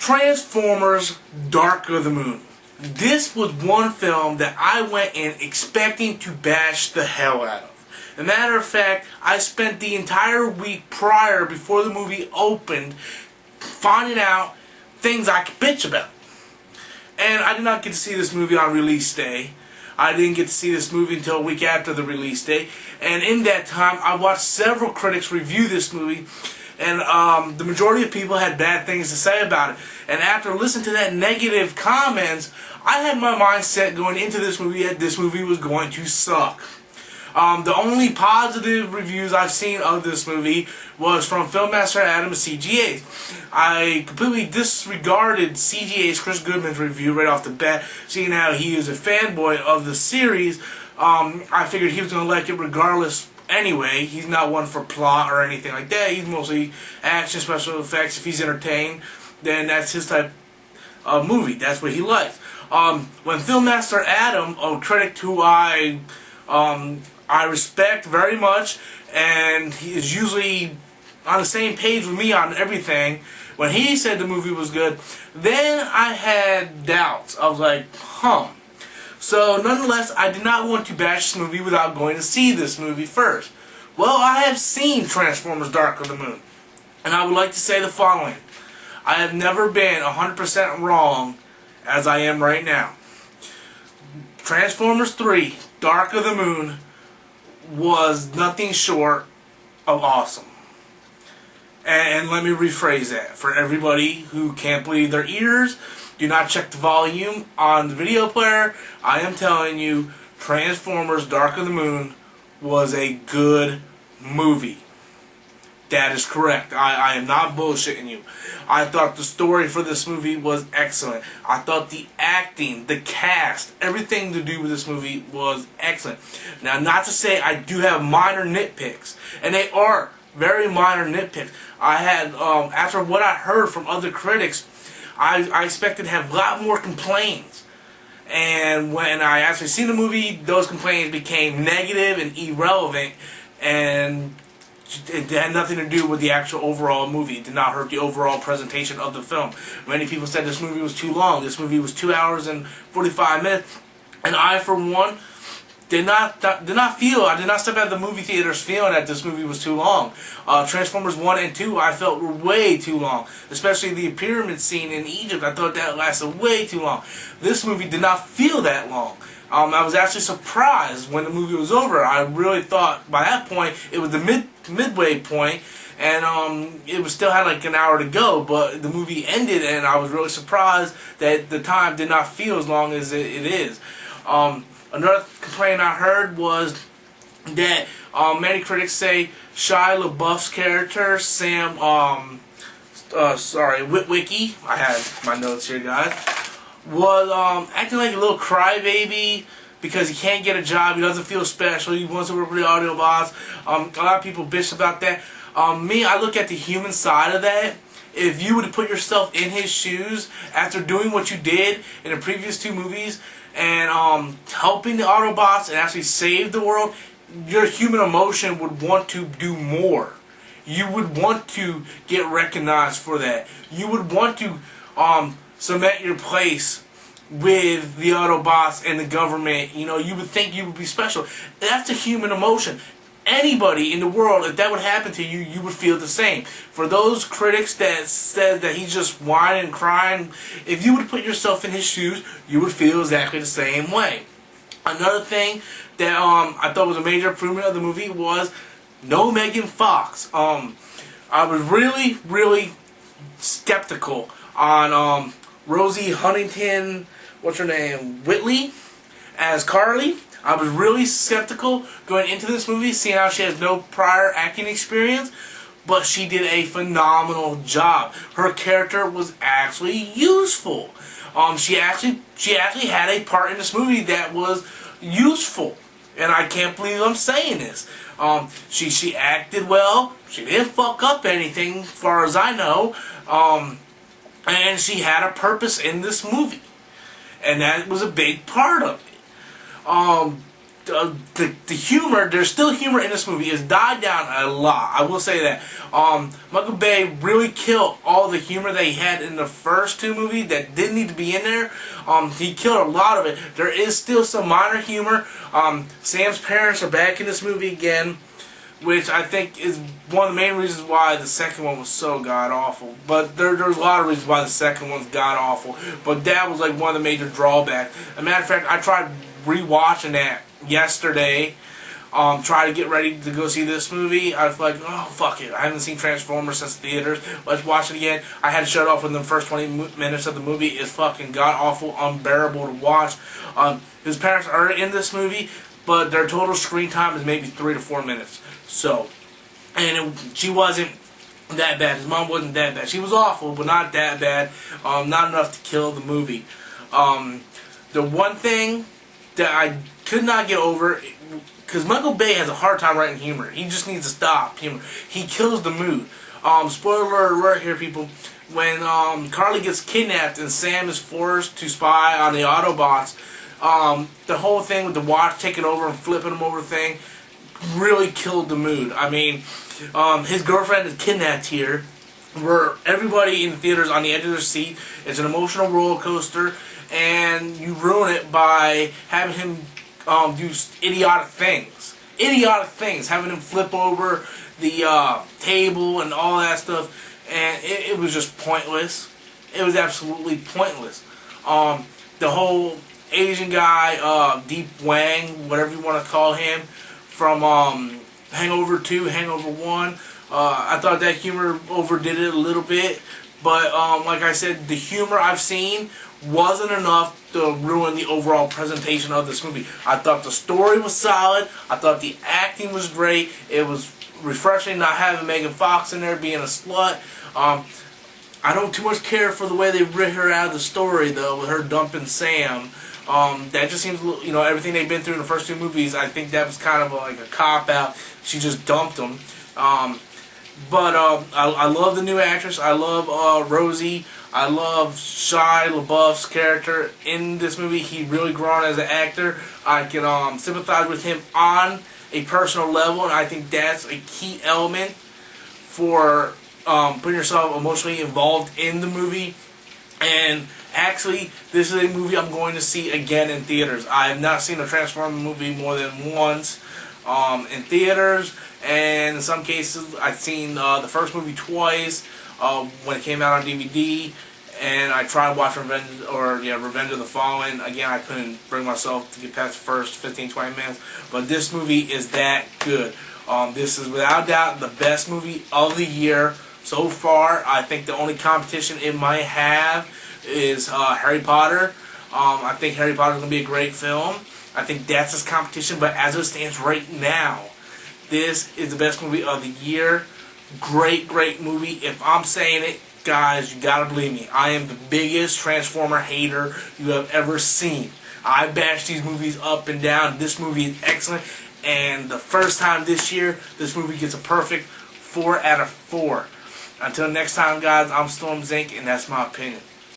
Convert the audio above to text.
Transformers Dark of the Moon. This was one film that I went in expecting to bash the hell out of. As a matter of fact, I spent the entire week prior, before the movie opened, finding out things I could bitch about. And I did not get to see this movie on release day. I didn't get to see this movie until a week after the release day. And in that time, I watched several critics review this movie. And the majority of people had bad things to say about it. And after listening to that negative comments, I had my mindset going into this movie that this movie was going to suck. The only positive reviews I've seen of this movie was from Filmmaster Adam and CGA's. I completely disregarded CGA's Chris Goodman's review right off the bat, seeing how he is a fanboy of the series. I figured he was going to like it regardless anyway. He's not one for plot or anything like that. He's mostly action, special effects. If he's entertained, then that's his type of movie. That's what he likes. When Filmmaster Adam, a critic who I respect very much, and he is usually on the same page with me on everything, when he said the movie was good, then I had doubts. I was like, So, nonetheless, I did not want to bash this movie without going to see this movie first. Well, I have seen Transformers Dark of the Moon, and I would like to say the following. I have never been 100% wrong as I am right now. Transformers 3, Dark of the Moon, was nothing short of awesome. And let me rephrase that. For everybody who can't believe their ears, do not check the volume on the video player. I am telling you, Transformers Dark of the Moon was a good movie. That is correct. I am not bullshitting you. I thought the story for this movie was excellent. I thought the acting, the cast, everything to do with this movie was excellent. Now, not to say I do have minor nitpicks, and they are very minor nitpicks. I had, after what I heard from other critics, I expected to have a lot more complaints. And when I actually seen the movie, those complaints became negative and irrelevant, and it had nothing to do with the actual overall movie. It did not hurt the overall presentation of the film. Many people said this movie was too long. This movie was 2 hours and 45 minutes. And I, for one, did not feel, I did not step out of the movie theaters feeling that this movie was too long. Transformers 1 and 2 I felt were way too long. Especially the pyramid scene in Egypt. I thought that lasted way too long. This movie did not feel that long. I was actually surprised when the movie was over. I really thought by that point it was the midway point, and it was still had like an hour to go. But the movie ended, and I was really surprised that the time did not feel as long as it is. Another complaint I heard was that many critics say Shia LaBeouf's character, Sam, Witwicky, I have my notes here, guys, was acting like a little crybaby because he can't get a job, he doesn't feel special, he wants to work with the Autobots. A lot of people bitch about that. Me, I look at the human side of that. If you would put yourself in his shoes after doing what you did in the previous two movies and helping the Autobots and actually save the world, your human emotion would want to do more. You would want to get recognized for that. You would want to cement your place with the Autobots and the government. You know, you would think you would be special. That's a human emotion. Anybody in the world, if that would happen to you, you would feel the same. For those critics that said that he's just whining and crying, if you would put yourself in his shoes, you would feel exactly the same way. Another thing that I thought was a major improvement of the movie was no Megan Fox. I was really skeptical on Rosie Huntington, what's her name, Whitley, as Carly. I was really skeptical going into this movie, seeing how she has no prior acting experience, but she did a phenomenal job. Her character was actually useful. She actually had a part in this movie that was useful, and I can't believe I'm saying this. She acted well. She didn't fuck up anything, as far as I know. And she had a purpose in this movie, and that was a big part of it. the humor, there's still humor in this movie, is died down a lot. I will say that. Michael Bay really killed all the humor that he had in the first two movies that didn't need to be in there. He killed a lot of it. There is still some minor humor. Sam's parents are back in this movie again, which I think is one of the main reasons why the second one was so god-awful. But there's a lot of reasons why the second one's god-awful. But that was like one of the major drawbacks. As a matter of fact, I tried rewatching that yesterday. Try to get ready to go see this movie. I was like, oh, fuck it. I haven't seen Transformers since the theaters. Let's watch it again. I had to shut off within the first 20 minutes of the movie. It's fucking god-awful, unbearable to watch. His parents are in this movie, but their total screen time is maybe 3 to 4 minutes. So, and she wasn't that bad. His mom wasn't that bad. She was awful, but not that bad. Not enough to kill the movie. The one thing that I could not get over, because Michael Bay has a hard time writing humor. He just needs to stop humor. He kills the mood. Spoiler alert here, people. When Carly gets kidnapped and Sam is forced to spy on the Autobots, the whole thing with the watch taking over and flipping him over thing really killed the mood. I mean, his girlfriend is kidnapped here, where everybody in the theater is on the edge of their seat. It's an emotional roller coaster, and you ruin it by having him do idiotic things. Idiotic things. Having him flip over the table and all that stuff, and it was just pointless. It was absolutely pointless. The whole Asian guy, Deep Wang, whatever you want to call him, from Hangover 2, Hangover 1. I thought that humor overdid it a little bit. But like I said, the humor I've seen wasn't enough to ruin the overall presentation of this movie. I thought the story was solid. I thought the acting was great. It was refreshing not having Megan Fox in there being a slut. I don't too much care for the way they writ her out of the story, though, with her dumping Sam. That just seems, you know, everything they've been through in the first two movies, I think that was kind of like a cop-out. She just dumped him. But I love the new actress. I love Rosie. I love Shia LaBeouf's character in this movie. He really grown as an actor. I can sympathize with him on a personal level, and I think that's a key element for putting yourself emotionally involved in the movie. And actually, this is a movie I'm going to see again in theaters. I have not seen a Transformers movie more than once in theaters, and in some cases I've seen the first movie twice when it came out on DVD, and I tried watching Revenge of the Fallen. Again, I couldn't bring myself to get past the first 15-20 minutes, but this movie is that good. This is without doubt the best movie of the year so far. I think the only competition it might have is Harry Potter. I think Harry Potter is going to be a great film. I think that's his competition, but as it stands right now, this is the best movie of the year. Great, great movie. If I'm saying it, guys, you gotta believe me. I am the biggest Transformer hater you have ever seen. I bash these movies up and down. This movie is excellent, and the first time this year, this movie gets a perfect 4 out of 4. Until next time, guys, I'm Stormsink, and that's my opinion.